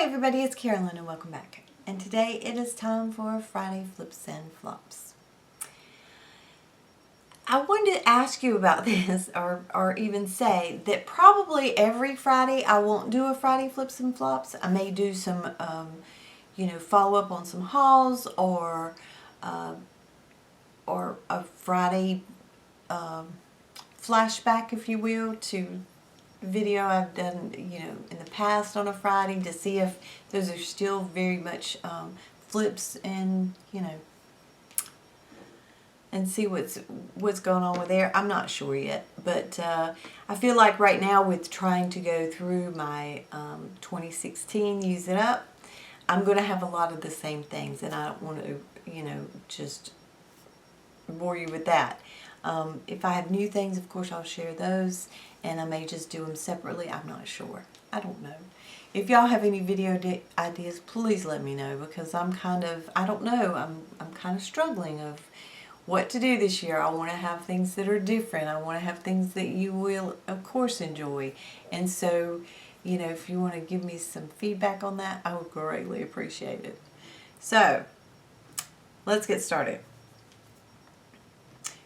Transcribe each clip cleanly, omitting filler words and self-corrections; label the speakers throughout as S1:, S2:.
S1: Hi everybody, it's Carolyn and welcome back. And today it is time for Friday Flips and Flops. I wanted to ask you about this or even say that probably every Friday I won't do a Friday Flips and Flops. I may do some, follow up on some hauls or a Friday flashback, if you will, to video I've done, in the past on a Friday to see if those are still very much flips and, and see what's going on with there. I'm not sure yet, but I feel like right now with trying to go through my 2016, use it up, I'm going to have a lot of the same things, and I don't want to, just bore you with that. If I have new things, of course, I'll share those, and I may just do them separately. I'm not sure. I don't know. If y'all have any video ideas, please let me know, because I'm kind of, I don't know, I'm kind of struggling of what to do this year. I want to have things that are different. I want to have things that you will, of course, enjoy. And so, if you want to give me some feedback on that, I would greatly appreciate it. So, let's get started.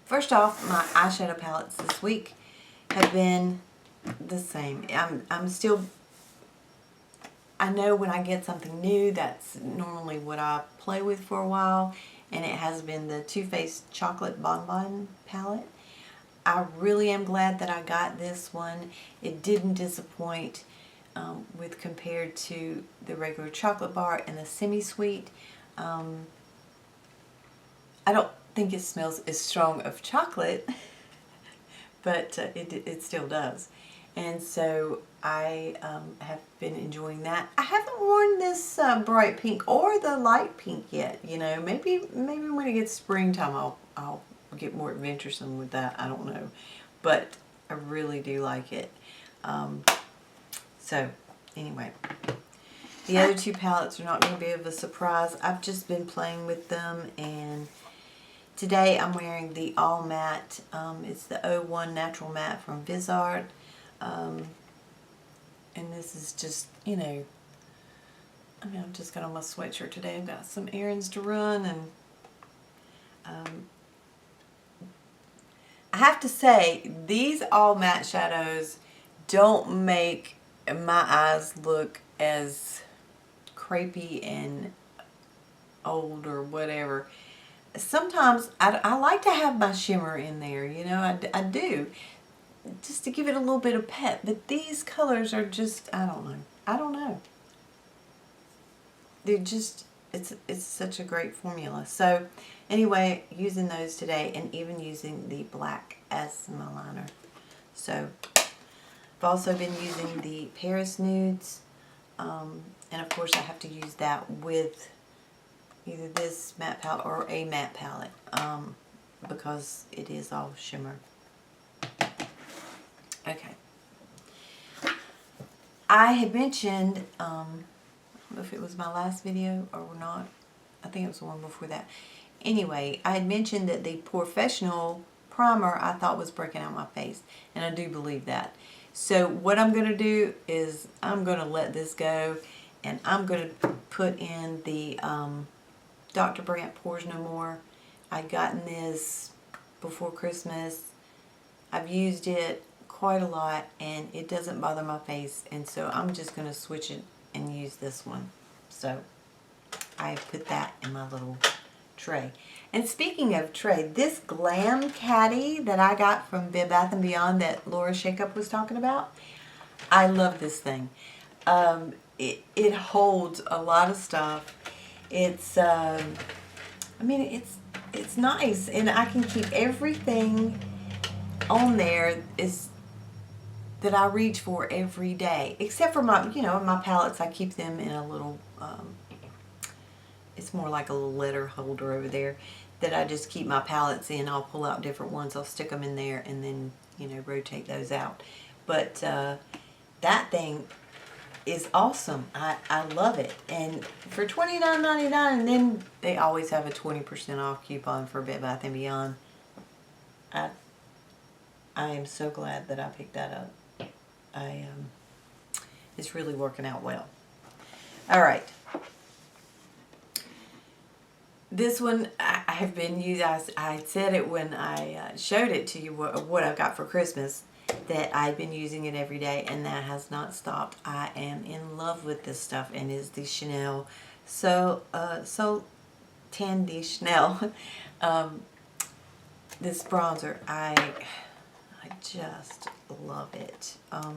S1: First off, my eyeshadow palettes this week have been the same. I'm still, I know when I get something new, that's normally what I play with for a while, and it has been the Too Faced Chocolate Bonbon palette. I really am glad that I got this one. It didn't disappoint with compared to the regular chocolate bar and the semi-sweet. I don't think it smells as strong of chocolate, but it still does. And so I have been enjoying that. I haven't worn this bright pink or the light pink yet. Maybe when it gets springtime I'll get more adventuresome with that. I don't know, but I really do like it. So anyway, the other two palettes are not going to be of a surprise. I've just been playing with them, and today I'm wearing the All Matte. It's the 01 Natural Matte from Vizart. And this is just, I've just got on my sweatshirt today. I've got some errands to run, and I have to say, these All Matte shadows don't make my eyes look as crepey and old or whatever. Sometimes I like to have my shimmer in there, I do, just to give it a little bit of pep, but these colors are just, I don't know. They're just, it's such a great formula. So anyway, using those today, and even using the black as my liner. So I've also been using the Paris Nudes, and of course I have to use that with either this matte palette or a matte palette, because it is all shimmer. Okay. I had mentioned, I don't know if it was my last video or not. I think it was the one before that. Anyway, I had mentioned that the Professional primer I thought was breaking out my face, and I do believe that. So what I'm going to do is I'm going to let this go, and I'm going to put in the Dr. Brandt Pores No More. I'd gotten this before Christmas. I've used it quite a lot, and it doesn't bother my face, and so I'm just going to switch it and use this one. So I put that in my little tray. And speaking of tray, this Glam Caddy that I got from Bed Bath & Beyond that Laura Shakeup was talking about, I love this thing. It holds a lot of stuff. It's it's nice, and I can keep everything on there that I reach for every day, except for my, my palettes. I keep them in a little, it's more like a little letter holder over there that I just keep my palettes in. I'll pull out different ones, I'll stick them in there, and then, rotate those out. But that thing is awesome. I love it. And for $29.99, and then they always have a 20% off coupon for Bed Bath & Beyond. I am so glad that I picked that up. It's really working out well. All right. This one I have been using. I said it when I showed it to you what I got for Christmas, that I've been using it every day, and that has not stopped. I am in love with this stuff, and it's the Chanel so Tan de Chanel. This bronzer, I just love it. Have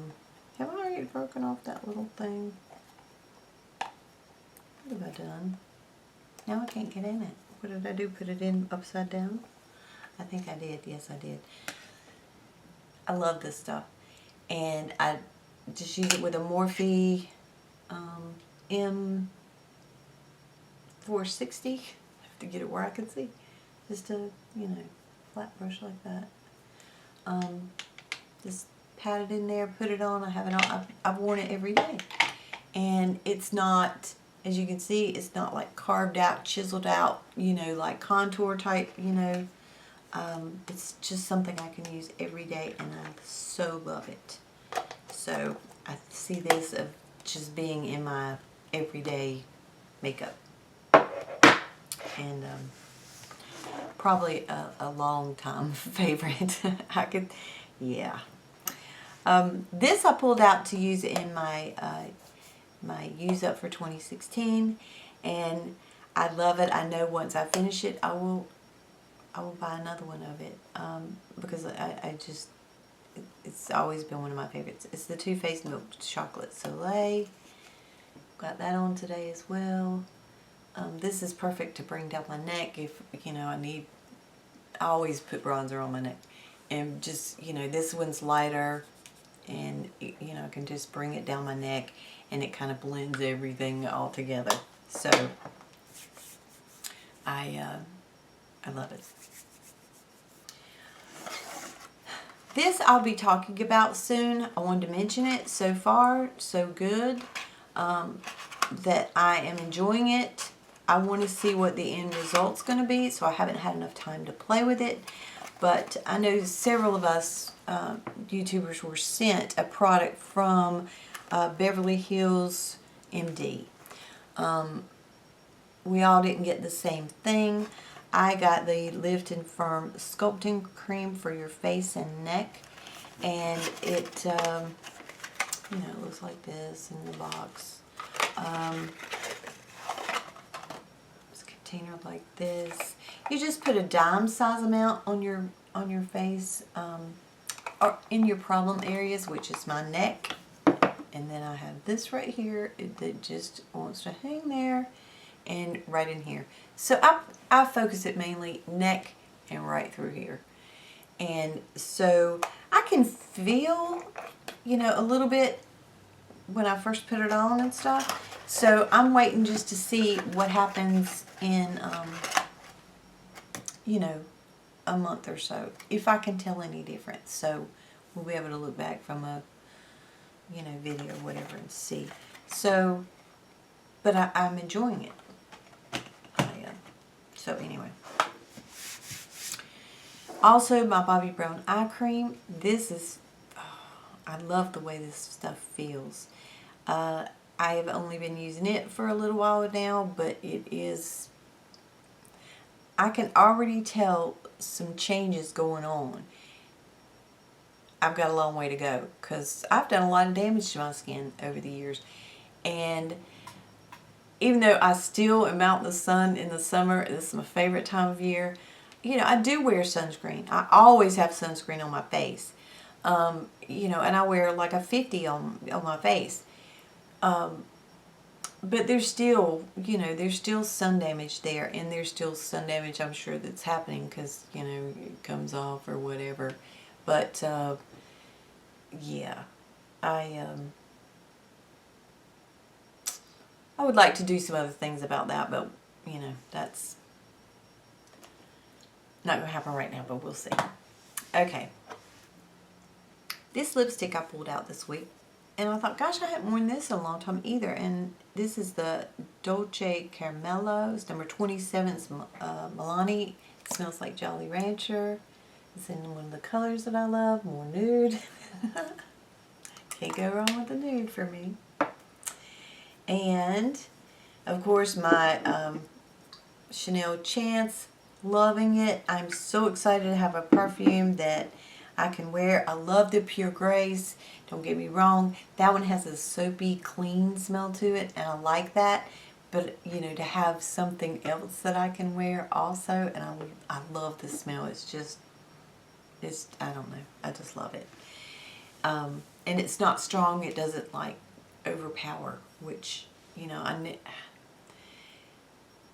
S1: I already broken off that little thing? What have I done? Now I can't get in it. What did I do? Put it in upside down? I think I did. Yes, I did. I love this stuff. And I just use it with a Morphe M460. I have to get it where I can see. Just a, flat brush like that. Just pat it in there, put it on. I have it on. I've worn it every day. And it's not, as you can see, it's not like carved out, chiseled out, like contour type, it's just something I can use every day, and I so love it. So I see this of just being in my everyday makeup. And probably a long time favorite. Yeah. This I pulled out to use in my my use up for 2016, and I love it. I know once I finish it, I will buy another one of it, because I just, it's always been one of my favorites. It's the Too Faced Milk Chocolate Soleil. Got that on today as well. This is perfect to bring down my neck if, I always put bronzer on my neck. And just, this one's lighter, and, I can just bring it down my neck, and it kind of blends everything all together. So, I love it. This I'll be talking about soon. I wanted to mention it. So far, so good. That I am enjoying it. I want to see what the end result's going to be, so I haven't had enough time to play with it. But I know several of us YouTubers were sent a product from Beverly Hills MD. We all didn't get the same thing. I got the Lift and Firm Sculpting Cream for your face and neck. And it, it looks like this in the box. It's a container like this. You just put a dime size amount on your face, or in your problem areas, which is my neck. And then I have this right here that just wants to hang there, and right in here. So I focus it mainly neck and right through here. And so I can feel, a little bit when I first put it on and stuff. So I'm waiting just to see what happens in, a month or so, if I can tell any difference. So we'll be able to look back from a, video or whatever and see. So, but I'm enjoying it. So anyway. Also, my Bobbi Brown eye cream. This is, I love the way this stuff feels. I have only been using it for a little while now, but it is, I can already tell some changes going on. I've got a long way to go, because I've done a lot of damage to my skin over the years. And even though I still am out in the sun in the summer, this is my favorite time of year, I do wear sunscreen. I always have sunscreen on my face. And I wear like a 50 on my face. But there's still, there's still sun damage there, and there's still sun damage, I'm sure, that's happening because, it comes off or whatever. But, yeah, I would like to do some other things about that, but, that's not going to happen right now, but we'll see. Okay. This lipstick I pulled out this week, and I thought, gosh, I haven't worn this in a long time either. And this is the Dolce Caramello. It's number 27. It's Milani. It smells like Jolly Rancher. It's in one of the colors that I love, more nude. Can't go wrong with the nude for me. And of course my Chanel Chance, loving it. I'm so excited to have a perfume that I can wear. I love the Pure Grace, don't get me wrong. That one has a soapy, clean smell to it, and I like that. But, you know, to have something else that I can wear also, and I love the smell. It's just, I don't know, I just love it. And it's not strong. It doesn't, like, overpower, which, you know,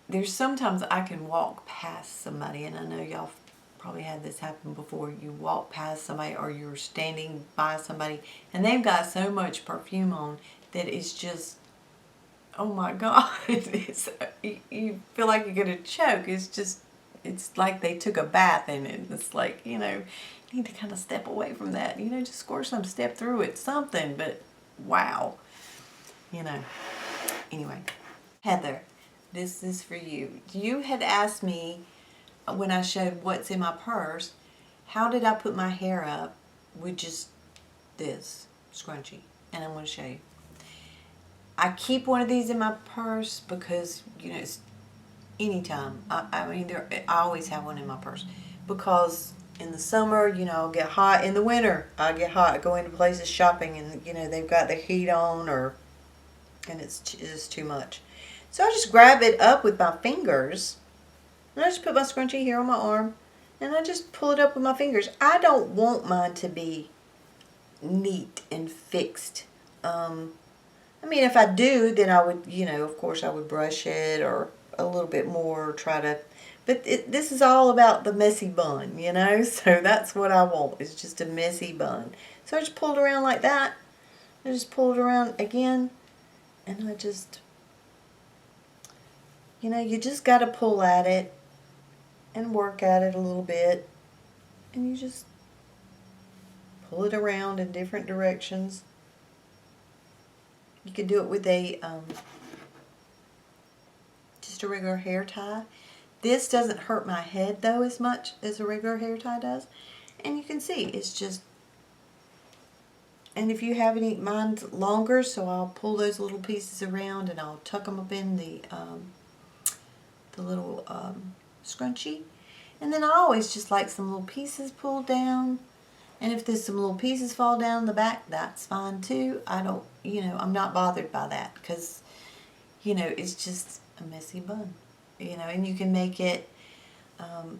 S1: there's sometimes I can walk past somebody, and I know y'all probably had this happen before. You walk past somebody or you're standing by somebody and they've got so much perfume on that it's just, oh my God, you feel like you're going to choke. It's like they took a bath in it. It's like, you know, you need to kind of step away from that. You know, just squirt some, step through it, something, but wow. You know, anyway. Heather, this is for you. You had asked me when I showed what's in my purse, how did I put my hair up with just this scrunchie? And I'm going to show you. I keep one of these in my purse because, you know, it's anytime. I mean, I always have one in my purse because in the summer, you know, I'll get hot. In the winter, I get hot. I go into places shopping and, you know, they've got the heat on and it's just too much. So I just grab it up with my fingers and I just put my scrunchie here on my arm and I just pull it up with my fingers. I don't want mine to be neat and fixed. I mean, if I do, then I would, you know, of course I would brush it or a little bit more, try to, but this is all about the messy bun, you know, so that's what I want, is just a messy bun. So I just pull it around like that, I just pull it around again, and I just, you know, you just got to pull at it and work at it a little bit, and you just pull it around in different directions. You could do it with a just a regular hair tie. This doesn't hurt my head though as much as a regular hair tie does. And you can see it's just, and if you have any, mine's longer, so I'll pull those little pieces around and I'll tuck them up in the little scrunchie. And then I always just like some little pieces pulled down. And if there's some little pieces fall down the back, that's fine too. I don't, you know, I'm not bothered by that because, you know, it's just a messy bun, you know, and you can make it,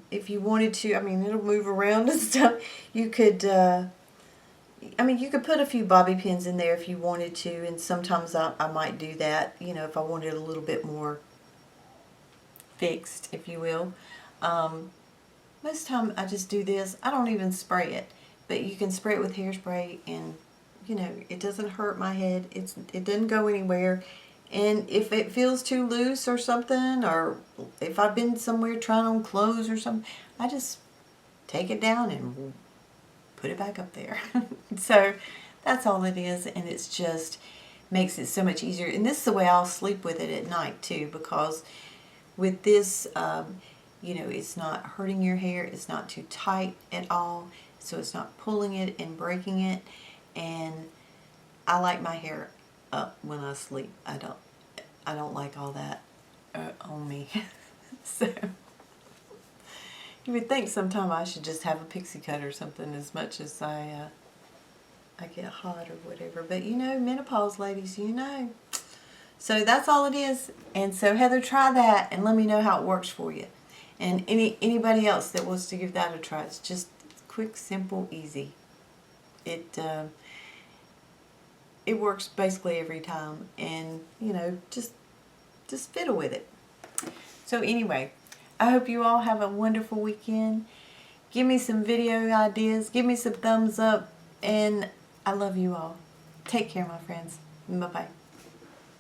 S1: if you wanted to, I mean, it'll move around and stuff. You could, I mean, you could put a few bobby pins in there if you wanted to, and sometimes I might do that, you know, if I wanted a little bit more fixed, if you will. Most of the time I just do this. I don't even spray it. But you can spray it with hairspray and, you know, it doesn't hurt my head. It doesn't go anywhere. And if it feels too loose or something, or if I've been somewhere trying on clothes or something, I just take it down and put it back up there. So that's all it is, and it's just makes it so much easier. And this is the way I'll sleep with it at night too, because with this, you know, it's not hurting your hair. It's not too tight at all. So it's not pulling it and breaking it, and I like my hair up when I sleep. I don't like all that on me. So you would think sometime I should just have a pixie cut or something, as much as I get hot or whatever. But you know, menopause, ladies, you know. So that's all it is. And so Heather, try that and let me know how it works for you. And anybody else that wants to give that a try, it's just quick, simple, easy. It works basically every time, and you know, just fiddle with it. So anyway, I hope you all have a wonderful weekend. Give me some video ideas, give me some thumbs up, and I love you all. Take care, my friends. Bye bye.